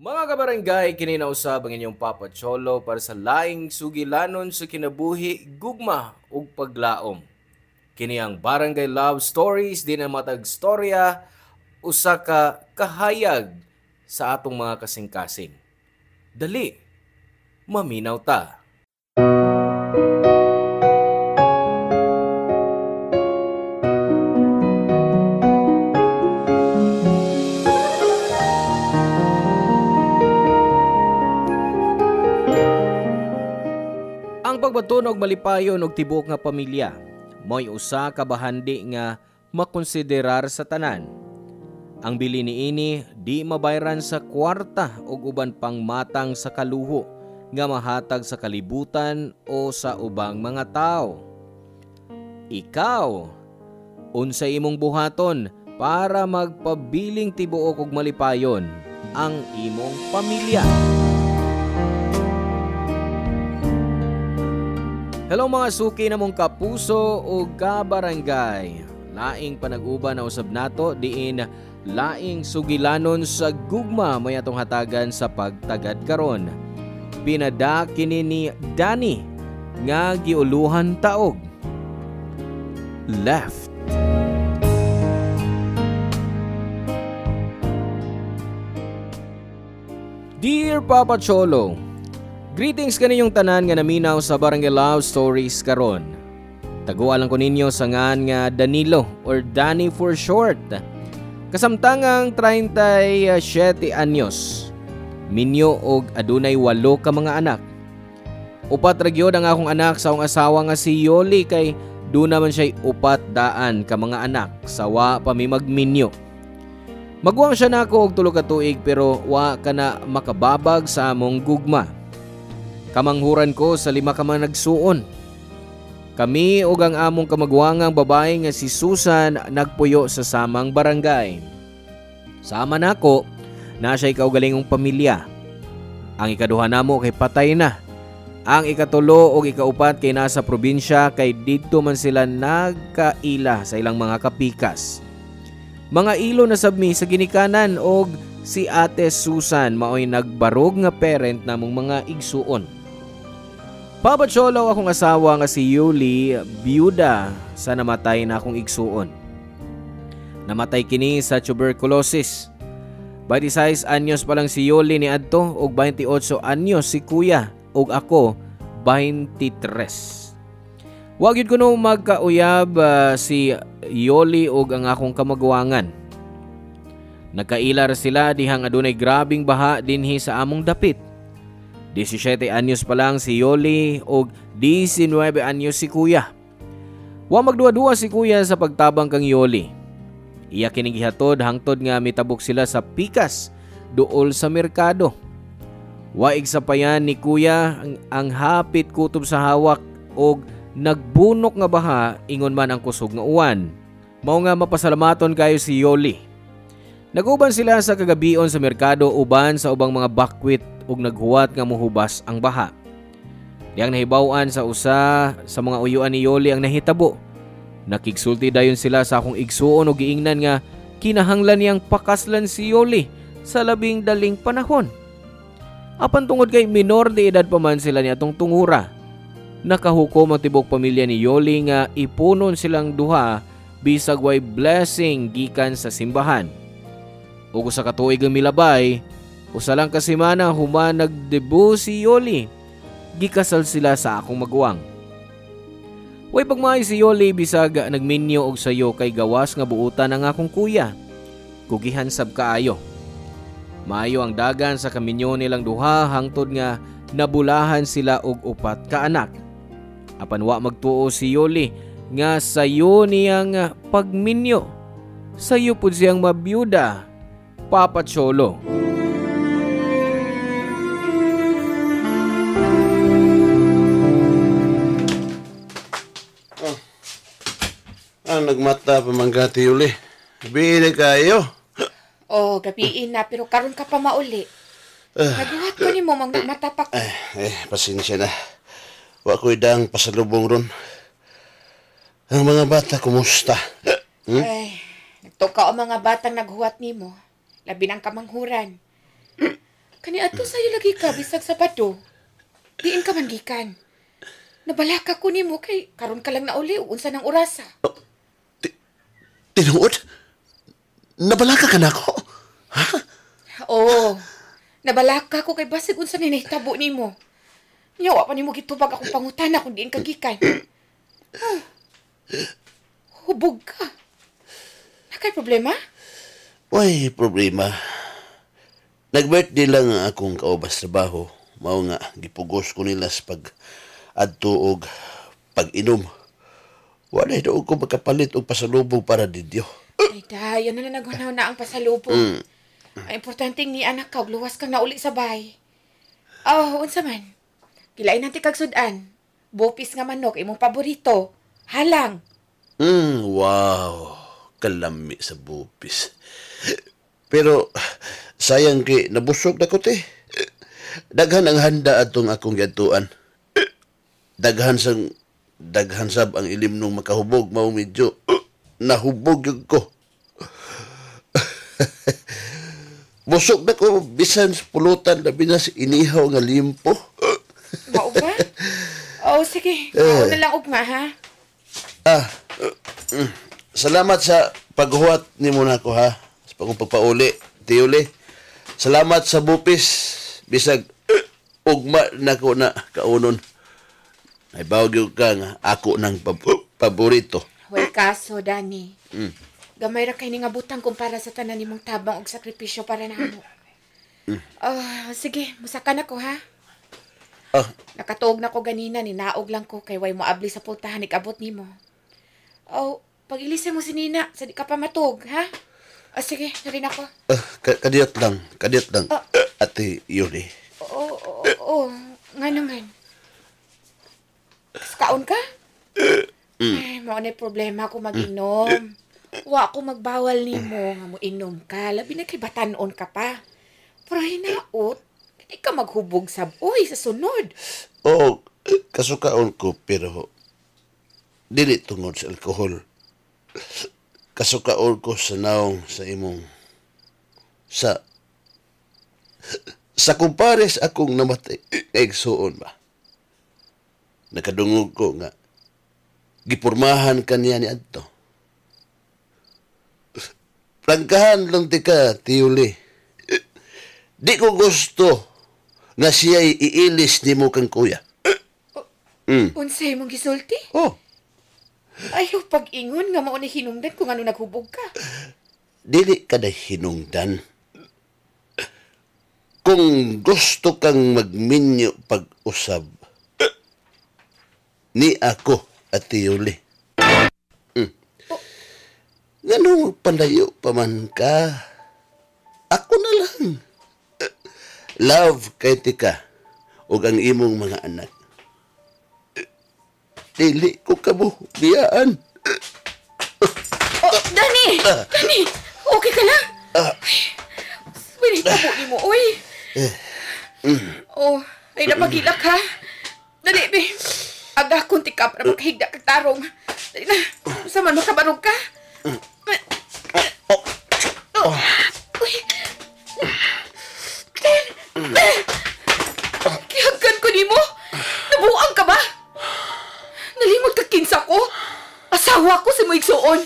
Mga kabarangay, kininausab ang inyong Papa Cholo para sa laing sugilanon sa kinabuhi, gugma ug paglaom. Kini ang Barangay Love Stories, di na matag storya, usa ka kahayag sa atong mga kasing-kasing. Dali, maminaw ta. Ang pagbatunog malipayon og tibuok nga pamilya, mo'y usa ka bahandi nga makonsiderar sa tanan. Ang bili niini di mabayran sa kwarta ug uban pang matang sa kaluho nga mahatag sa kalibutan o sa ubang mga tao. Ikaw, unsay imong buhaton para magpabiling tibuok ug malipayon ang imong pamilya? Hello mga suki na mong kapuso o kabarangay. Laing panag-uban na usab nato diin laing sugilanon sa gugma may atong hatagan sa pagtagad karon. Pinada kini ni Danny nga giuluhan taog. Left. Dear Papa Cholo, greetings kaniyong tanan nga naminaw sa Barangay Love Stories karon. Tagualan ko ninyo sa ngan nga Danilo or Danny for short. Kasamtangang 37 anyos. Minyo og adunay 8 ka mga anak. Upat ra gyud ang akong anak sa akong asawa nga si Yoli kay do naman siya 400 ka mga anak. Sawa pa mi magminyo. Magwang siya nako og 3 ka tuig pero wa kana makababag sa among gugma. Kamanghuran ko sa 5 ka mga nagsuon. Kami ug ang among kamagwangang babae nga si Susan nagpuyo sa samang barangay. Sama nako na siya'y kaugalingong pamilya. Ang ikaduha namo kay patay na. Ang ikatulo ug ikaupat kay nasa probinsya kay didto man sila nagkaila sa ilang mga kapikas. Mga ilo na sabmi sa ginikanan og si Ate Susan maoy nagbarog nga parent namong mga igsuon. Papa Cholo akong asawa nga si Yuli, biyuda sa namatay na akong igsuon. Namatay kini sa tuberculosis. 26 anyos pa lang si Yuli ni adto ug 28 anyos si kuya ug ako 23. Wa gyud kuno magkauyab si Yoli ug ang akong kamagwangan. Nagkailar sila dihang adunay grabing baha dinhi sa among dapit. 17 anyos pa lang si Yoli ug 19 anyos si kuya. Wa magduwa-duwa si kuya sa pagtabang kang Yoli. Iya kining gihatod hangtod nga mitabok sila sa pikas duol sa merkado. Waig sa payan ni kuya ang hapit kutob sa hawak og nagbunok nga baha ingon man ang kusog nga uwan. Mao nga mapasalamaton kayo si Yoli. Naguban sila sa kagabion sa merkado uban sa ubang mga bakwit ug naghuwat nga muhubas ang baha. Diyang nahibaw-an sa usa sa mga uyuan ni Yoli ang nahitabo. Nakigsulti dayon sila sa akong igsuon ug giingnan nga kinahanglan niyang pakaslan si Yoli sa labing daling panahon. Apan tungod kay minor de edad pa man sila niadtong tungura, nakahukom ang tibok pamilya ni Yoli nga ipunon silang duha bisag way blessing gikan sa simbahan. Ug usa ka tuig ang milabay, usa lang ka semana human nagdebut si Yoli. Gikasal sila sa akong magwang. Way pagmay si Yoli bisag nagminyo og sayo kay gawas nga buutan ang akong kuya. Kugihan sab kaayo. Maayo ang dagan sa kaminyo nilang duha hangtod nga nabulahan sila og 4 ka anak. Apan wa magtuo si Yoli nga sayo niyang pagminyo. Sayo pud siyang mabiyuda. Papa Cholo. Nagmata pa manggati uli. Bili kayo. Oh, gabiin na pero karon ka pa mauli. Naguhat ko nimo mang nagmatapak. Pasensya na. Wa ko'y dang pasalubong ron. Ang mga bata, kumusta? Nagtuka o mga batang naghuwat nimo. Labi ng kamanghuran. Kani ato sa'yo lagi ka, bisag Sabado. Diin ka man gikan. Nabalaka ko nimo kay karon ka lang nauli ug unsa nang orasa. Tinuod? Nabalaka ka na ako? Ha? Oo. Nabalaka ko kay basig unsa ni nahitabo nimo. Yawa pa nimo gitubag akong pangutana kung diin ka gikan. Hubog ka. Nakay problema? Way problema. Nag-birthday lang ang akong kaubas trabaho. Mao nga, gipugos ko nila sa pag-adto og pag-inom. Wala doon ko magkapalit og pasalubong para didyo. Ay, dayon na naghunaw na ang pasalubong. Ang importante ni anak ka, luwas kang nauli sa bahay. Oh, unsa man? Kilain natin kag sudan. Bopis nga manok, imong paborito. Halang. Wow. Kalami sa bupis. Pero, sayang kay nabusog na ko, te. Daghan ang handa atong akong giadtuan. Daghan sab ang ilim nung makahubog, mao medyo nahubog yung ko. Busog na ko, bisan sa pulutan, labi na si inihaw nga limpo. Mao ba? Oh, sige. Mao na lang ugma, ha? Salamat sa paghuwat ni mo na ko, ha? Sa pagpapauli, Tiyuli. Salamat sa bupis. Bisag ugma na ko na kaunon. Ay bawag yung ka nga ako ng paborito. Well, kaso, Danny. Gamay ra kay ni nga butang kumpara sa tanan nimong tabang og sakripisyo para namo. Sige, musaka na ko, ha? Nakatuog na ko ganina, ninaog lang ko kay way mo abli sa pultahan abot nimo. Pag-ilisi mo si Nina, sa di ka pa matug, ha? Sige, narin ako. Kadiyot lang. Ate Yuli. Nga naman. Kaon ka? Ay, maunay problema ako mag-inom. Wa ako magbawal nimo nga mo inom ka. Labi na kay batanon ka pa. Pero hinaot, hindi ka maghubog sa sa sunod. Oo, kasukaon ko pero dili tungod sa alkohol. Kasukaon ko sa naong sa imong sa kumpares akong namatay egsoon ba. Nakadungog ko nga gipurmahan kaniya ni adto. Prangkahan lang tika, Tiyuli. Di ko gusto na siya'y iilis ni mo kang kuya. Unsay mong gisulti? Ayaw pag-ingon nga mauni hinungdan kung ano naghubog ka. Dili ka na hinungdan. Kung gusto kang magminyo pag-usab, ni ako at Tiyuli. Ganong palayo pa man ka. Ako na lang. Love kay tika ug ang imong mga anak. Dili ko kabubiyaan. Danny! Danny! Okay ka lang? Wala tabo ni mo, oy. Ay napagilak ka. Dali, be. Aga kong tika para makahigda kag tarong. Dali na. Sa man makabarog ka. Uy. Kihagan ko ni mo. Nabuang ka ba? Nalimot ka kinsa ko. Asawa ko si mo igsuon.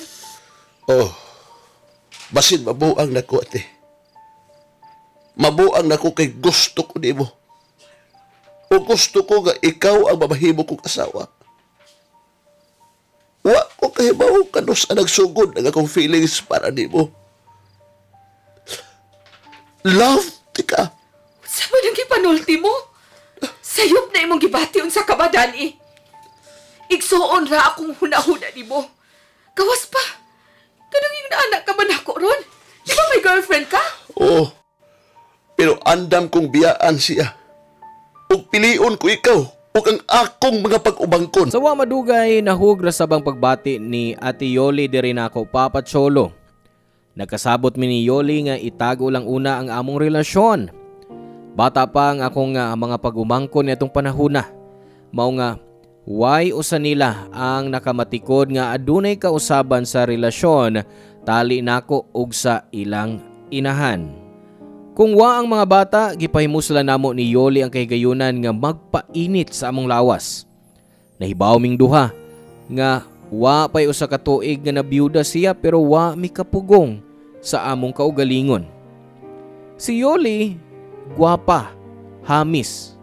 Basin mabuang na ko, ate. Mabuang na ko kay gusto ko ni mo. O gusto ko nga ikaw ang mamahimo kong asawa. Wa ko kahibaw kanos ang nagsugod ang akong feelings para ni mo. Love, tika. Sa man ang gipanulti mo? Sayop na imong gibati unsa ka ba, Dani? Igsuon ra akong hunahuna ni mo. Gawas pa. Kanang yung naanak ka man ako ron. Di ba may girlfriend ka? Oo. Pero andam kong biyaan siya. Ug pilion ko ikaw ug ang akong mga pag-ubangkon. Sa wa madugay nahugra sabang pagbati ni Ate Yoli diri nako Papa Cholo. Nagkasabot mi ni Yoli nga itago lang una ang among relasyon. Bata pa ang akong mga pag-umangkon nitong panahona. Mao nga why usa nila ang nakamatikod nga adunay kausaban sa relasyon tali nako ug sa ilang inahan. Kung wa ang mga bata, gipahimusla namo ni Yoli ang kahigayunan nga magpainit sa among lawas. Nahibaw ming duha nga wa pay usa ka tuig nga nabiyuda siya pero wa mikapugong sa among kaugalingon. Si Yoli, gwapa, hamis,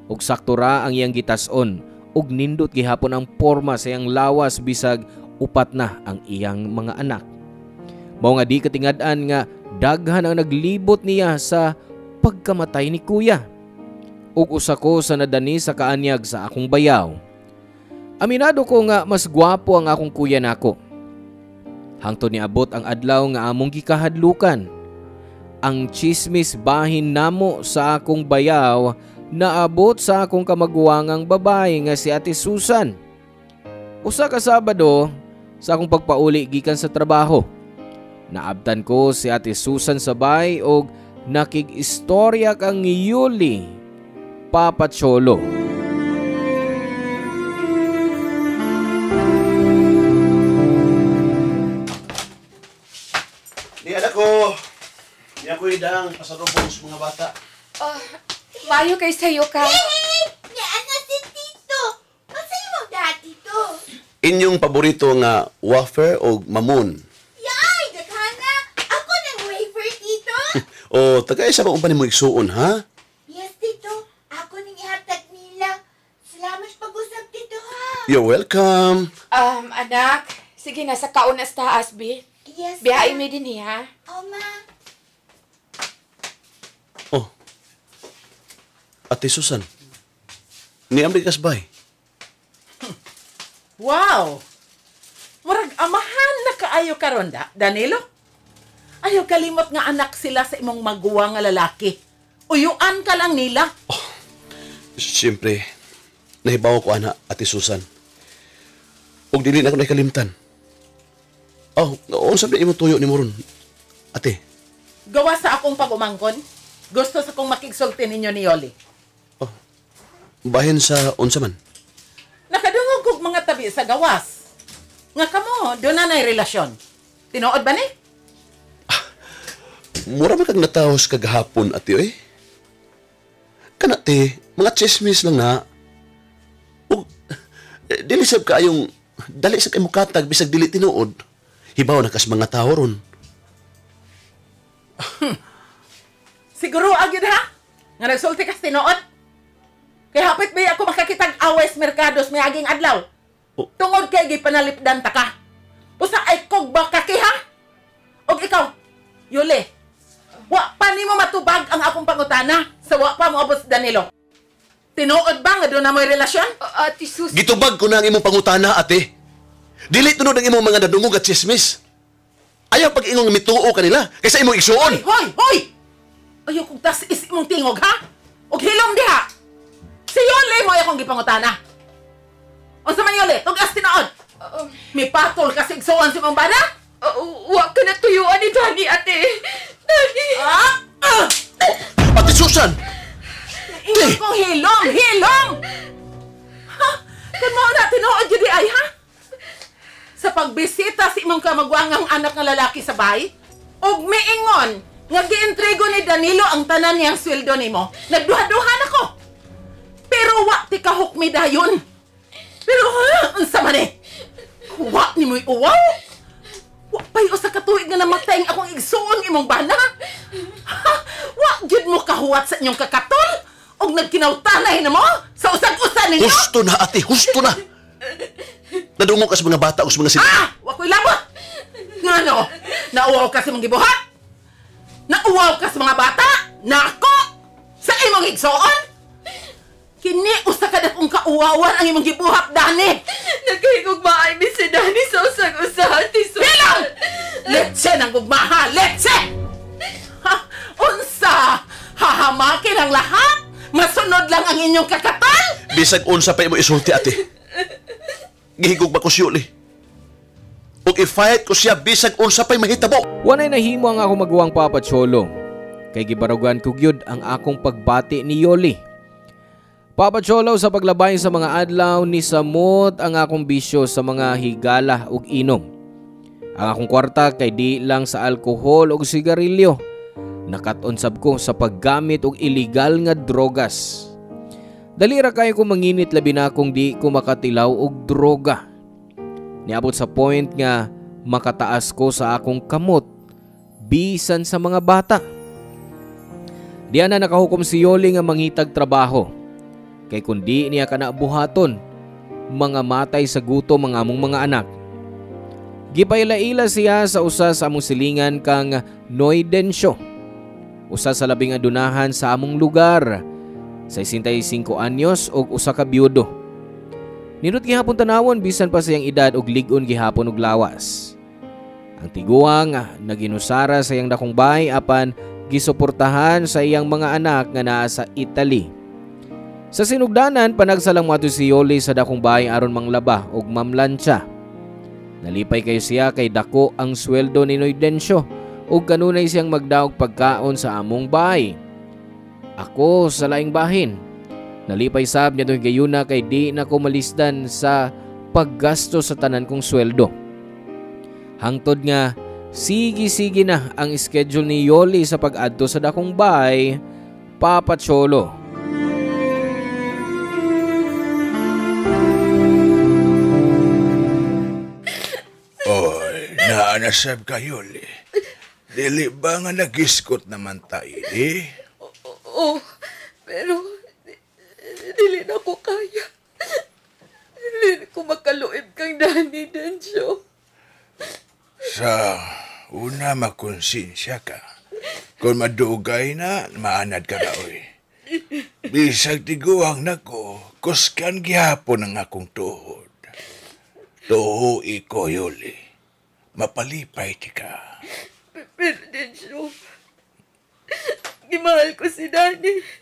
ug sakto ra ang iyang gitas-on ug nindot gihapon ang porma sa iyang lawas bisag upat na ang iyang mga anak. Mao nga di katingad-an nga daghan ang naglibot niya sa pagkamatay ni kuya. Ug usa ko sa nadani sa kaanyag sa akong bayaw. Aminado ko nga mas gwapo ang akong kuya nako. Hangtod niabot ang adlaw nga among gikahadlukan. Ang chismis bahin namo sa akong bayaw naabot sa akong kamaguwangang babae nga si Ate Susan. Usa ka Sabado sa akong pagpauli gikan sa trabaho. Naabtan ko si Ate Susan sabay og nakig-istorya kang Yuli, Papa Cholo. Di anak ko. Di ako idang pasalubong sa mga bata. Mayo kay sayo ka. Hey! Ni ana si Tito! Masay mo dati to? Inyong paborito nga wafer o mamon? Yay! Daghana! Ako ng wafer, Tito! O tagay sa ba mo igsuon, ha? Yes, Tito. Ako ning ihatag nila. Salamat pag-usap, Tito, ha? You're welcome. Anak, sige na sa kaunas taas, Bi. Yes, Biyahe Ma. mi din ha. Oh, Ma. Oh. Ate Susan. Ni Amerikas bay. Wow! Murag amahan na kaayo karon Danilo. Ayaw kalimot nga anak sila sa imong maguwa nga lalaki. Uyuan ka lang nila. Siyempre, nahibaw ko ana, Ate Susan. Ug dili na ako nakalimtan. Oh, noon sabi imo tuyo ni Moron. Ate, Gawa sa akong pag-umangkon, gusto sa kong makigsulti ninyo ni Yoli. bahin sa unsa man. Nakadungog kog mga tabi sa gawas. Nga kamo, doon na na'y relasyon. Tinuod ba ni? Mura man kag natawos kagahapon, ate, oy. Kana, te, mga chismis lang na. Ug, dili sab kaayong, dali sa kay mukatag, bisag dili tinuod. Hibaw na kas mga tao ron. Siguro agad ha? Nga nagsulti kas tinuod? Kaya hapit ba ako makakitag awes merkados may aging adlaw? Oh. Tungod kay gipanalipdan ta ka. Pusa ay kog ba kaki ha? Og ikaw, Yuli, wa pa ni mo matubag ang akong pangutana sa wa pa mo abot sa Danilo. Tinuod ba nga doon na mo'y relasyon? Ate Sus... Gitubag ko na ang imong pangutana, ate. Dili tunod ang imong mga nadungog at chismis. Ayaw pag ingong mituo kanila, kaysa imong igsuon. Hoy! Ayaw kong tas is imong tingog ha? Og hilom diha! Si Yuli mo akong gipangutana. O sa man Yuli, tugas tinood. May patol kasi igsuon si mong bana? Wa ka na tuyuan ni Danny, ate. Danny! Ate Susan! Ingat kong hilom! Ha? Kan mo na tinood yun ay ha? Sa pagbisita si imong kamagwangang anak ng lalaki sa bahay, og miingon, nga giintrigo ni Danilo ang tanan niyang sweldo nimo. Nagduha-duhan ako. Pero wa ti kahok mi dayon. Pero unsa man eh? Wa ni mo'y uwaw? Wa pa'y usa ka tuig nga namatay ang akong igsuon imong bana? Ha? Wa gyud mo kahuwat sa inyong kakatol? Og nagkinautanay na mo? Sa usag-usan ninyo? Husto na, ate, husto na! Nadungog ka sa mga bata o sa mga sila. Wa ko'y labot! Nga no? Nauwaw ka sa mga gibuhat? Nauwaw ka sa mga bata? Nako! Sa imong igsuon? Kini usa ka dakong kauwawan ang imong gibuhat, Dani! Nagkahigog maay mi si Danny sa usag-usahan, Ate Sus... Bilang! Letse ng gugmaha! Letse! Ha? Unsa? Hahamakin ang lahat? Masunod lang ang inyong kakatol? Bisag unsa pa imo isulti, ate. Gihigog ba ko si Yuli? Ug i-fight ko siya bisag unsa pa'y mahitabo. Wanay nahimo ang ako magawang Papa Cholo. Kay gibarugan ko gyud ang akong pagbati ni Yoli. Papa Cholo, sa paglabay sa mga adlaw ni samot ang akong bisyo sa mga higala ug inom. Ang akong kwarta kay di lang sa alkohol ug sigarilyo. Nakatonsab ko sa paggamit og illegal nga drogas. Dali ra kayo ko manginit labi na kung di ko makatilaw og droga. Niabot sa point nga makataas ko sa akong kamot bisan sa mga bata. Diyan na nakahukom si Yoli nga mangitag trabaho. Kay kundi niya kana buhaton, mga matay sa gutom ang among mga anak. Gipailaila siya sa usa sa among silingan kang Noy Densyo. Usa sa labing adunahan sa among lugar. 65 anyos og usa ka byudo. Nindot gihapon tanawon bisan pa siyang edad og lig-on gihapon og lawas. Ang tiguang naginusara sa iyang dakong bahay apan gisuportahan sa iyang mga anak nga naa sa Italy. Sa sinugdanan panagsalang moadto si Yoli sa dakong bahay aron manglaba og mamlansya. Nalipay kayo siya kay dako ang sweldo ni Noy Densyo ug kanunay siyang magdaog pagkaon sa among bahay. Ako sa laing bahin. Nalipay sab niya doy gayuna kay di na ko malisdan sa paggasto sa tanan kong sweldo. Hangtod nga sige na ang schedule ni Yoli sa pag-adto sa dakong bahay, Papa Cholo. Oy, naanasab ka, Yoli. Dili ba nga nagiskot naman tayo, eh? Oo, pero dili na ko kaya. Dili ko makaluib kang Danny Densyo. Sa una makonsensya ka. Kung madugay na, maanad ka na, oy. Bisag tiguang nako, kuskan gihapon ang akong tuhod. Tuho iko, Yoli. Mapalipay ti ka. Pero Densyo, gimahal ko si Danny.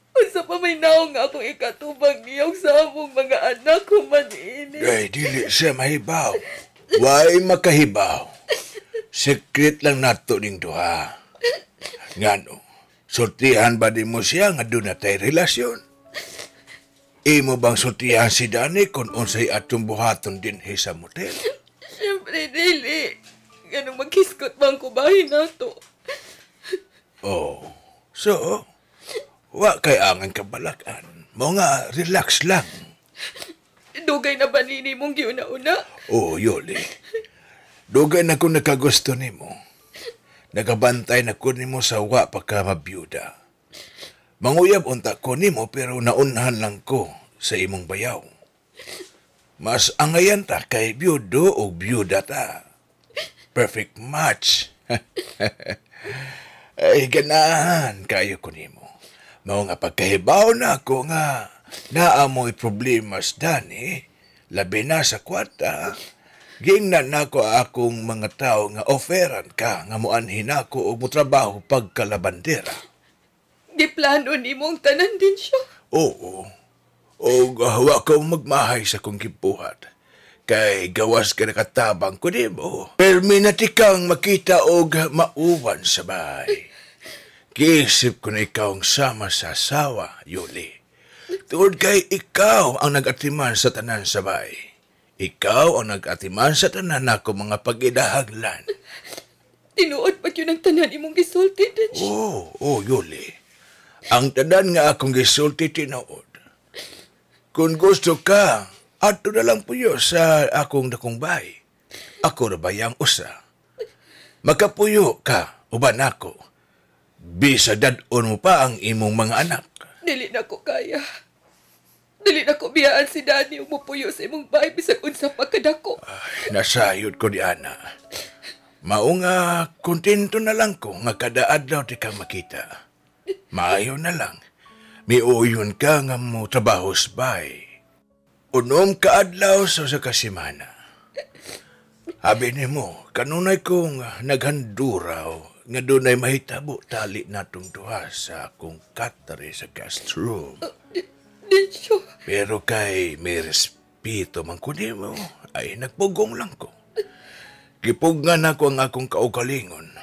Unsa pa may naong nga akong ikatubang niyong sa among mga anak kung maniini. Gay, dili siya mahibaw. Why makahibaw? Secret lang nato ning duha. Ngano, sultihan ba di mo siya nga doon na tayo relasyon? Imo bang sultihan si Danny kung unsay atong buhaton din sa motel? Siyempre, dili. Ganong maghiskot bang kubahin nato. Oh, so, wa kay angan kabalakan. Mo nga, relax lang. Dugay na ba nini mong giuna-una? Oh, Yoli. Dugay na kung nakagusto nimo. Nagabantay na ko nimo sa wa pagka mabiyuda. Manguyab unta ko nimo pero naunhan lang ko sa imong bayaw. Mas angayan ta kay biyudo o biyuda ta. Perfect match. Ay, ganahan kayo ko nimo. Mao nga pagkahibaw na ako nga naamoy problemas dani, labi na sa kwarta. Gingnan nako akong mga tao nga offeran ka nga muanhin ako og motrabaho pagkalabandera. Di plano ni mong tanan din siya. Oo. O wa ko magmahay sa kong gibuhat. Kay gawas ka nakatabang ko nimo. Perminati kang makita og mauwan sa bahay. Giisip ko na ikaw ang sama sa asawa, Yuli. Tuod kay ikaw ang nag-atiman sa tanan sa bahay. Ikaw ang nag-atiman sa tanan ako mga pag-idahaglan. Tinuod pa yun ang tanan imong gisulti din siya. Oo, Yuli. Ang tanan nga akong gisulti tinuod. Kung gusto ka, ato na lang puyo sa akong dakong bahay. Ako na bayang usa. Makapuyo ka, uban ako. Bisa dadon mo pa ang imong mga anak. Dili na ko kaya. Dili na ko biyaan si Danny umupuyo sa imong bahay bisag unsa pa kadako. Nasayod ko di ana. Mao nga kontento na lang ko nga kada adlaw ti kang makita. Maayo na lang. Miuyon ka nga mo trabaho sa bahay. Unom ka adlaw sa kasimana. Habi ni mo, kanunay kong naghanduraw nga doon ay mahitabo tali natong duha sa akong katare sa guest room. Densyo. Pero kay may respeto man ko nimo, ay nagpugong lang ko. Gipugngan ako ang akong kaugalingon.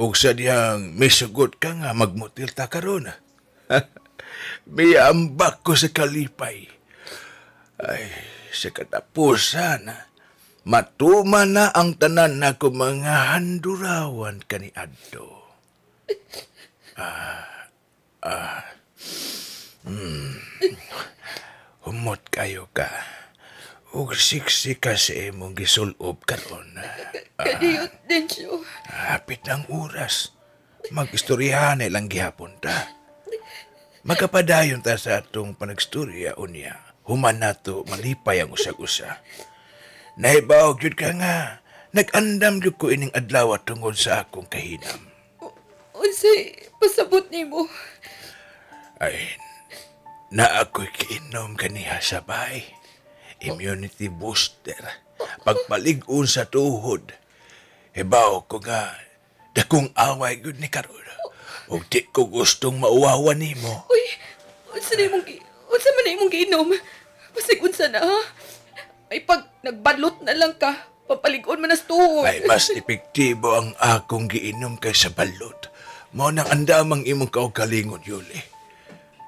Ug sa diyang misugot ka nga magmutil ta karon. May ambak ko sa kalipay. Ay, sa katapusan, matuman na ang tanan nako mga handurawan kaniadto. Humot kayo ka. Ug siksi ka sa imong gisulob karon. Kadiyot, Densyo. Hapit ng oras. Mag-istoryahan lang gihapon ta. Magkapadayon ta sa atong panagstorya unya. Human nato malipay ang usag-usa. Nahibaw gyud ka nga. Nag-andam gyud ko ining adlaw tungod sa akong kahinam. Unsay pasabot nimo? Ay, na ako'y kiinom kaniha sa bahay. Immunity booster. Pagpalig-on sa tuhod. Hibaw ko nga, dakong away gyud ni karon. Ug di ko gustong mauwawan nimo. Uy, unsa man imong giinom? Pasig unsa na ha? Ay pag nagbalot na lang ka, papalig-on man as tuhod. Ay mas epektibo ang akong giinom kaysa balot. Mao nang andamang imong kaugalingon, Yuli.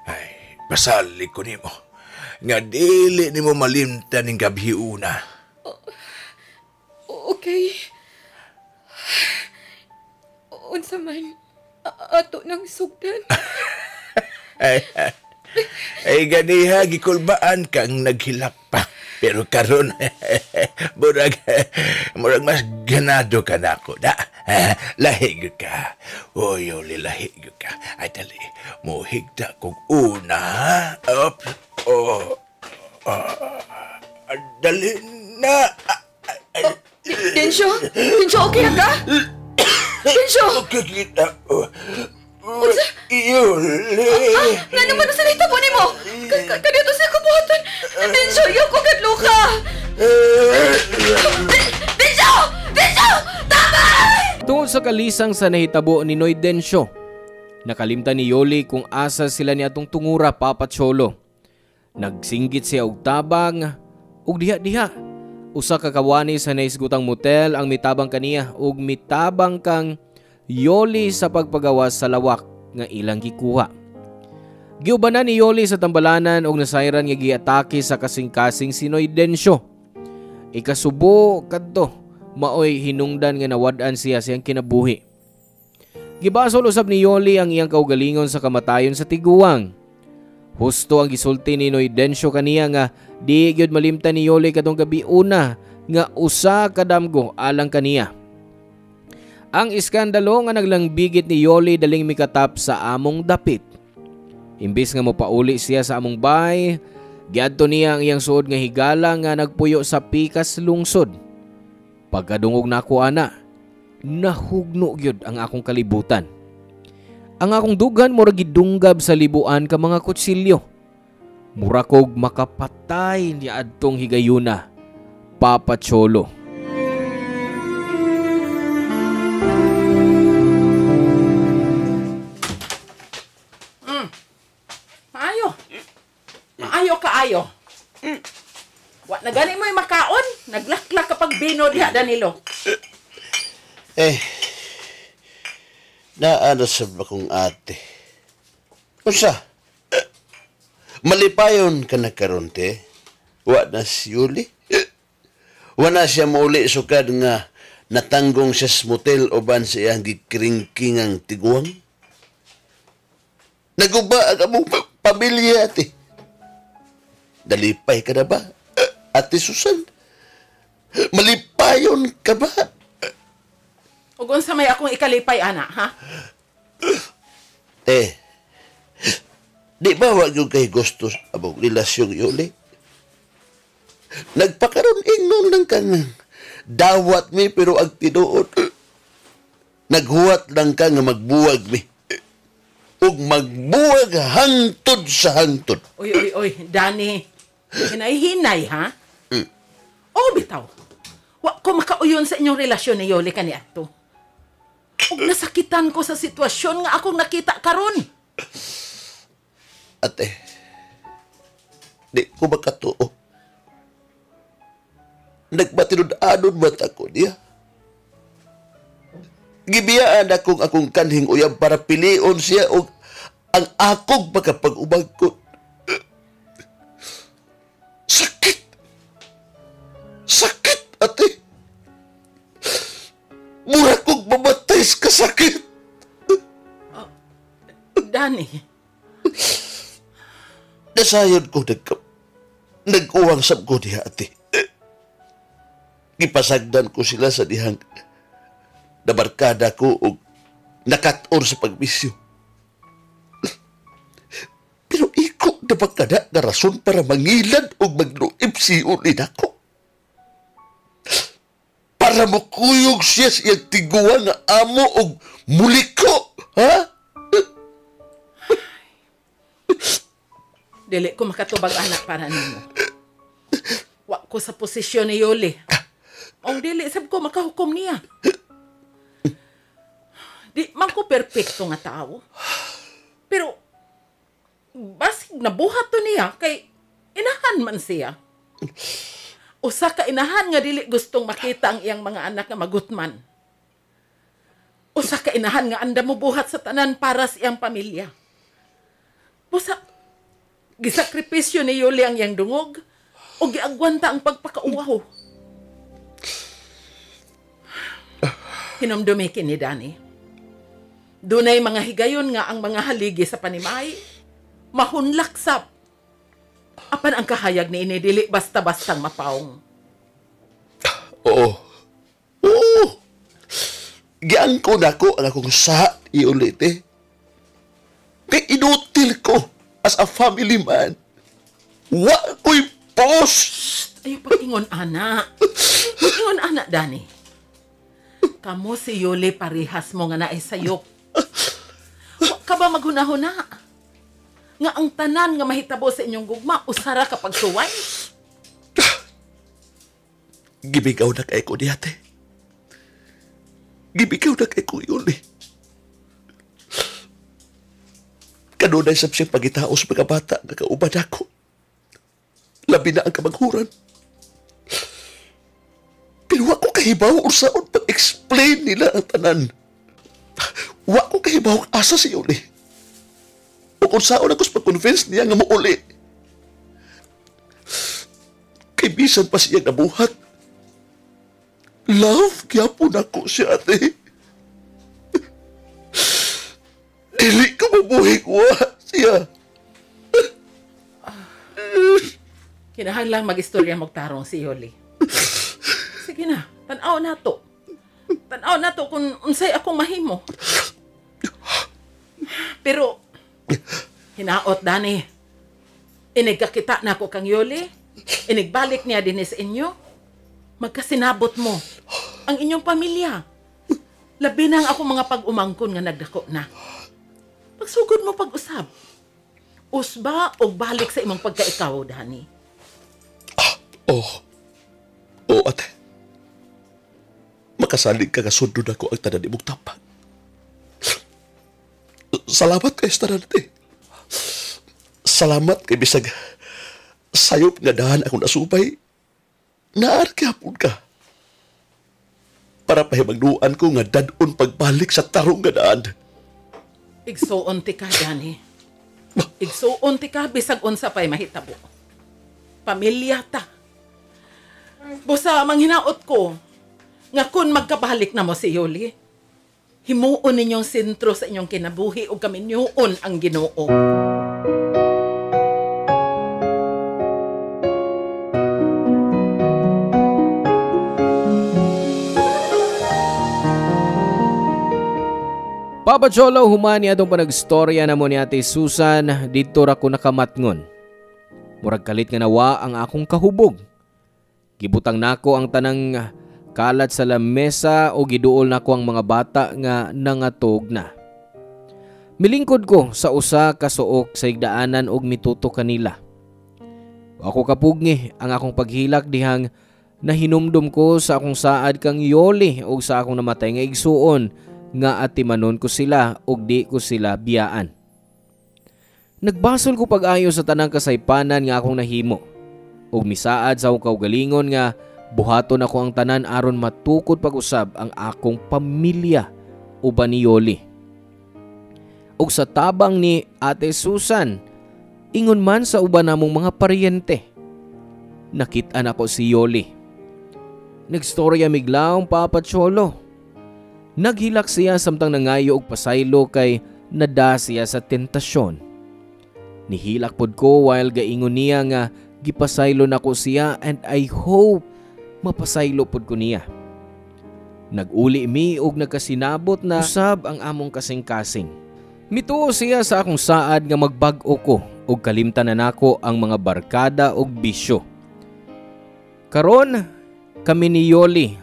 Ay, pasali ko nimo. Nga dili nimo malimtan ning gabi una. Okay. Unsa man ato nang sugdan. Ay ganiha gikulbaan kang naghilak pa. Pero karon murag mas ganado ka na ako da. Lahi gyud ka. Oy, Yuli, lahi gyud ka. Ay dali, muhigda kog una. Up. Dali na. Densyo, okay ka? Densyo! Kakita. Yuli. Nga naman sa nahitabo nimo? Kanito sa kabuhatan. Densyo, yung ko kadluka. Densyo! Densyo! Tama! Tungod sa kalisang sa nahitabo ni Noy Densyo, nakalimtan ni Yoli kung asa sila ni atong tungura Papa Cholo. Nagsinggit siya og tabang ug diha-diha. Usa ka kawani sa naisgutang motel ang mitabang kaniya ug mitabang kang Yoli sa pagpagawas sa lawak nga ilang gikuha. Giubanan ni Yoli sa tambalanan ug nasayran nga giatake sa kasing-kasing si Noy Densyo. Ikasubo kadto maoy hinungdan nga nawad-an siya siyang kinabuhi. Gibasol usab ni Yoli ang iyang kaugalingon sa kamatayon sa tiguang. Husto ang gisulti ni Noy Densyo kaniya nga di gyud malimtan ni Yoli kadtong gabi una nga usa ka damgo alang kaniya. Ang iskandalo nga naglangbigit ni Yoli daling mikatap sa among dapit. Imbis nga mopauli siya sa among bahay, giadto niya ang iyang suod nga higala nga nagpuyo sa pikas lungsod. Pagkadungog nako ana, nahugno gyud ang akong kalibutan. Ang akong dugan mura gidunggab sa libuan ka mga kutsilyo. Mura kog makapatay ni adtong higayuna, Papa Cholo. Maayo kaayo. Wa na gani mo makaon, naglaklak kapag bino diha Danilo. Naano sa bakong ate. Usa, malipayon ka na karon te. Wa na si Yuli. Wa na siya mauli sukad nga natanggong siya sa motel o ban sa iyang gikringkingang tiguang. Naguba ang among pamilya ate. Dalipay ka na ba, Ate Susan? Malipayon ka ba? Ug unsa may akong ikalipay ana, ha? Di ba wag yung kay gusto abong relasyong Yuli? Nagpakaroon ingnon lang kang dawat mi pero ang tinuod. Naghuwat lang ka nga magbuwag mi. Ug magbuwag hangtod sa hangtod. Oy, Dani. Hinay-hinay, ha? O, bitaw. Wa ko makauyon sa inyong relasyon ni Yoli kani ato. Ug nasakitan ko sa sitwasyon nga akong nakita karon. Ate, di ko makatuo. Nagbatinod-anod ba't ako niya? Gibiyaan akong kanhing uyab para pilion siya o ang akong pagkapag-umagkot. Sakit! Sakit, ate! Mura kong mamatay sa kasakit! Dani? Nasayon ko nag-uwang sab ko diha ate. Gipasagdan ko sila sa dihang nabarkada ko o nakat-or sa pagbisyo. Pero iko na pagkada na rason para mangilad o magluib si Ulin ako. Para makuyog siya siyang tiguan nga amo o muliko, ha? Dili ko makatubag anak para nimo. Wa ko sa posisyon ni Yoli. Ang dili sab ko makahukom niya. Di man ko perpekto nga tao. Pero basig nabuhat to niya kay inahan man siya. Usa ka inahan nga dili gustong makita ang iyang mga anak nga magutman. Usa ka inahan nga anda mo buhat sa tanan para sa iyang pamilya. Busa gisakripisyo ni Yuli ang iyang dungog o giagwanta ang pagpakauwaw. Hinumdumi kini Dani. Dunay mga higayon nga ang mga haligi sa panimay mahunlaksap. Apan ang kahayag ni inidili basta-bastang mapaong. Oo. Oo. Giang ko na ko ang akong sa iulit eh. Kay inutil ko as a family man. Wa ko'y post. Ay, pag-ingon, ana. Pag-ingon, ana, Dani. Kamo si Yuli parihas mo nga naisayok. Wa ka ba maghunahuna? Nga ang tanan nga mahitabo sa inyong gugma, usara kapag suway? Gibigaw na kay ko diyate. Gibigaw na kay ko Yuli. Kanunay sab siyang pagitaos mga bata nga kauban ako. Labi na ang kamanghuran. Pero wa ko kahibaw usaon pag-explain nila ang tanan. Wa ko kahibaw asa si Yuli. O kung saan ako sa pag-convince niya nga mauli. Kay bisan pa siya nabuhat. Love, kaya po na ko siya, ate. Dili ko mabuhay ko siya. Kinahanglan mag-istorya magtarong si Yoli. Sige na, tanaw na to. Tanaw na to kung unsay akong mahimo. Pero, hinaot, Dani. Inigkakita na ako kang Yoli. Inigbalik niya din sa inyo. Magkasinabot mo ang inyong pamilya. Labi na ang akong mga pag-umangkon nga nagdako na. Pagsugod mo pag-usab. Usba o balik sa imong pagkaikaw, Dani? Oo, ate. Makasalig ka nga sundod ako ang tanan imong tapat. Salamat kay tanan, ate. Salamat kay bisag sayop nga dahan akong nasubay. Naarkyapon ka. Para pahimagduan ko nga dadon pagbalik sa tarong nga daan. Igsuon ti ka, Dani. Igsuon ti ka bisag unsa pay mahitabo. Pamilya ta. Busa manghinaot ko nga kun magkabalik na mo si Yoli, himuon ninyong sentro sa inyong kinabuhi o kaminyoon ang Ginoo. Papa Cholo, humani atong panagstorya na mo ni Ate Susan, dito ra ko nakamatngon. Murag kalit nga nawa ang akong kahubog. Gibutang nako ang tanang kalat sa lamesa o giduol nako ang mga bata nga nangatog na. Milingkod ko sa usa ka suok sa igdaanan og mituto kanila. Ako kapugni ang akong paghilak dihang nahinumdum ko sa akong saad kang Yoli o sa akong namatay nga igsuon nga atimanon ko sila og di ko sila biyaan. Nagbasol ko pag-ayo sa tanang kasaypanan nga akong nahimo og misaad sa akong kaugalingon nga buhaton ako ang tanan aron matukod pag-usab ang akong pamilya uban ni Yoli. Og sa tabang ni Ate Susan, ingon man sa uban namong mga paryente, nakit-an ako si Yoli. Nagstorya miglaong Papa Cholo. Naghilak siya samtang nangayo og pasaylo kay nada siya sa tentasyon. Nihilak pod ko while gaingon niya nga gipasaylo nako siya and I hope mapasaylo pod ko niya. Nag-uli mi og nagkasinabot na usab ang among kasing-kasing. Mituo siya sa akong saad nga magbag-o ko og kalimtan na nako ang mga barkada og bisyo. Karon kami ni Yoli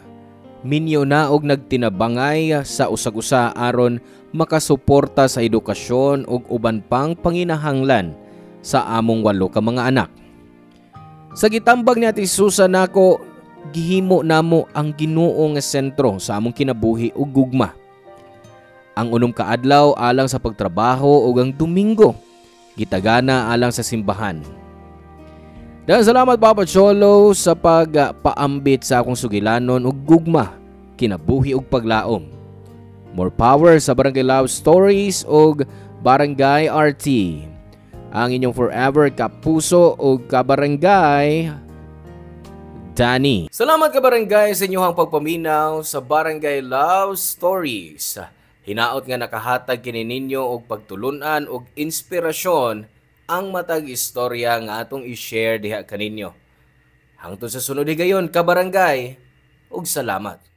minyo na og nagtinabangay sa usag-usa aron makasuporta sa edukasyon ug uban pang panginahanglan sa among 8 ka mga anak. Sa gitambag ni Ate Susan nako, gihimo namo ang Ginoo nga sentro sa among kinabuhi ug gugma. Ang unom ka adlaw alang sa pagtrabaho ug ang Domingo gitagana alang sa simbahan. Dahil salamat Papa Cholo sa pagpaambit sa akong sugilanon ug gugma, kinabuhi ug paglaom. More power sa Barangay Love Stories ug Barangay RT. Ang inyong forever kapuso ug kabarangay, Danny. Salamat kabarangay sa inyong pagpaminaw sa Barangay Love Stories. Hinaot nga nakahatag kini ninyo og pagtulunan og inspirasyon ang matag istorya nga atong i-share diha kaninyo. Hangtod sa sunod higayon kabarangay ug salamat.